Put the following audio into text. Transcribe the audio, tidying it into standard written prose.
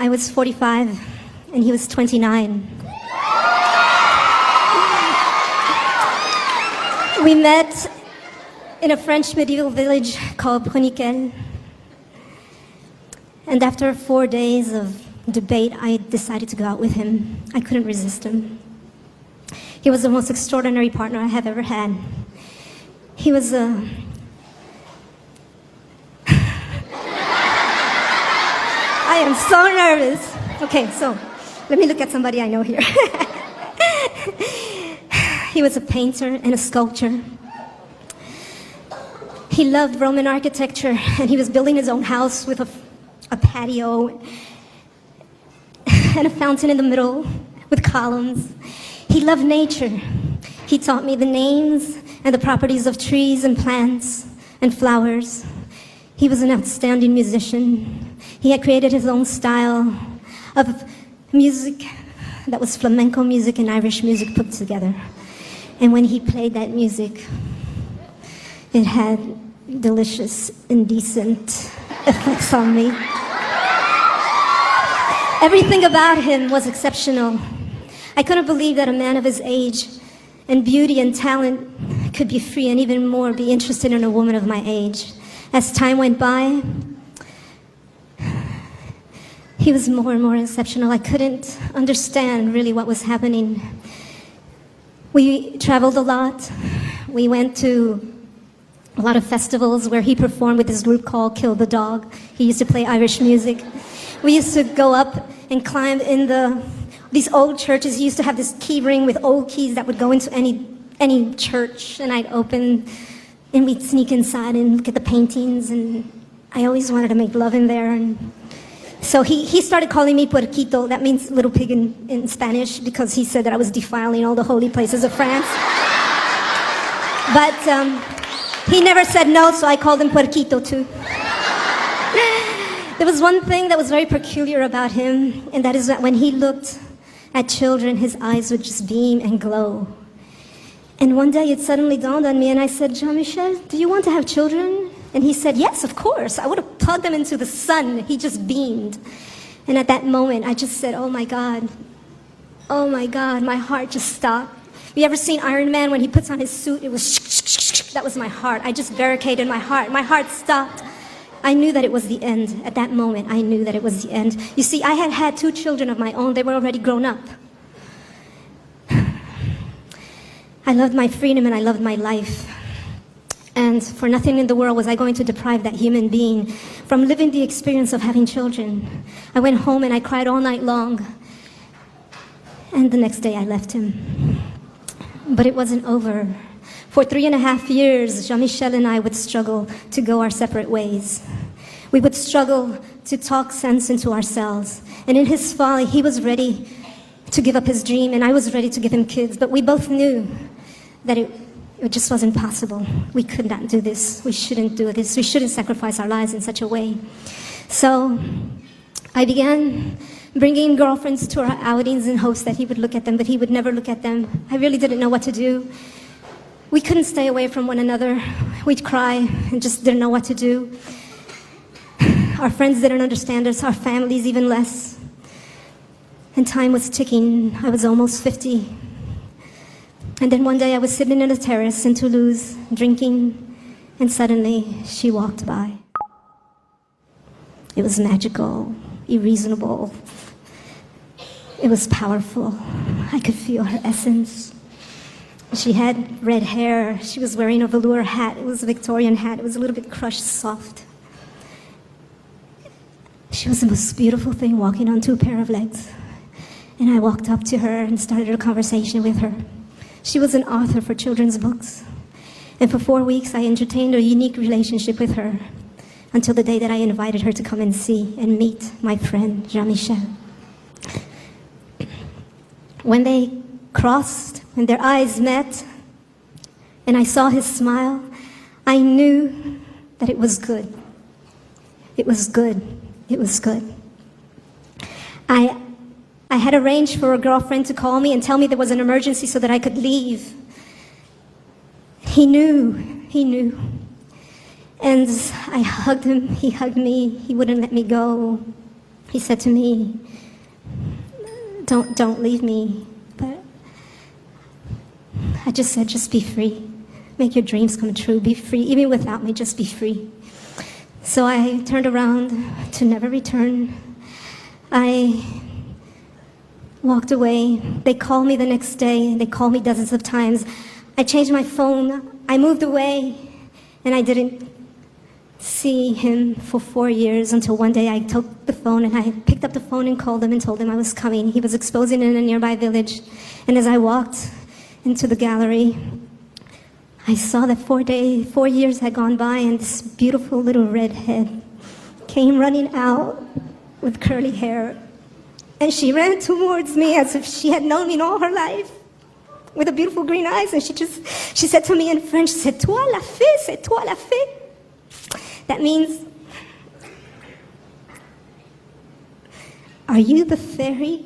I was 45 and he was 29. We met in a French medieval village called Bruniquel. And after 4 days of debate, I decided to go out with him. I couldn't resist him. He was the most extraordinary partner I have ever had. He was I am so nervous. Okay, so let me look at somebody I know here. He was a painter and a sculptor. He loved Roman architecture, and he was building his own house with a patio and a fountain in the middle with columns. He loved nature. He taught me the names and the properties of trees and plants and flowers. He was an outstanding musician. He had created his own style of music that was flamenco music and Irish music put together. And when he played that music, it had delicious, indecent effects on me. Everything about him was exceptional. I couldn't believe that a man of his age and beauty and talent could be free and even more be interested in a woman of my age. As time went by, he was more and more exceptional. I couldn't understand really what was happening. We traveled a lot. We went to a lot of festivals where he performed with his group called Kill the Dog. He used to play Irish music. We used to go up and climb in these old churches. He used to have this key ring with old keys that would go into any church, and I'd open, and we'd sneak inside and look at the paintings, and I always wanted to make love in there. And so he started calling me Puerquito. That means little pig in Spanish, because he said that I was defiling all the holy places of France. But he never said no, so I called him Puerquito too. There was one thing that was very peculiar about him, and that is that when he looked at children, his eyes would just beam and glow. And one day it suddenly dawned on me, and I said, Jean-Michel, do you want to have children? And he said, yes, of course. I would have plugged them into the sun. He just beamed. And at that moment, I just said, oh my God, my heart just stopped. You ever seen Iron Man when he puts on his suit? It was that was my heart. I just barricaded my heart. My heart stopped. I knew that it was the end. At that moment, I knew that it was the end. You see, I had had 2 children of my own. They were already grown up. I loved my freedom and I loved my life. And for nothing in the world was I going to deprive that human being from living the experience of having children. I went home and I cried all night long. And the next day I left him. But it wasn't over. For 3.5 years, Jean-Michel and I would struggle to go our separate ways. We would struggle to talk sense into ourselves. And in his folly, he was ready to give up his dream, and I was ready to give him kids. But we both knew that it just wasn't possible. We could not do this. We shouldn't do this. We shouldn't sacrifice our lives in such a way. So I began bringing girlfriends to our outings in hopes that he would look at them, but he would never look at them. I really didn't know what to do. We couldn't stay away from one another. We'd cry and just didn't know what to do. Our friends didn't understand us, our families even less. And time was ticking. I was almost 50. And then one day I was sitting on a terrace in Toulouse, drinking, and suddenly she walked by. It was magical, irreasonable. It was powerful. I could feel her essence. She had red hair. She was wearing a velour hat. It was a Victorian hat. It was a little bit crushed, soft. She was the most beautiful thing walking on 2 pair of legs. And I walked up to her and started a conversation with her. She was an author for children's books. And for 4 weeks, I entertained a unique relationship with her until the day that I invited her to come and see and meet my friend, Jean-Michel. When they crossed, when their eyes met, and I saw his smile, I knew that it was good. It was good. It was good. I had arranged for a girlfriend to call me and tell me there was an emergency so that I could leave. He knew. And I hugged him. He hugged me. He wouldn't let me go. he said to me, don't leave me. But I just said, just be free. Make your dreams come true. Be free. Even without me, just be free. So I turned around to never return. I walked away. They called me the next day. They called me dozens of times. I changed my phone. I moved away, and I didn't see him for 4 years until one day I took the phone and I picked up the phone and called him and told him I was coming. He was exposing in a nearby village. And as I walked into the gallery, I saw that 4 years had gone by, and this beautiful little redhead came running out with curly hair. And she ran towards me as if she had known me all her life, with the beautiful green eyes. And she said to me in French, "C'est toi la fée, c'est toi la fée." That means, "Are you the fairy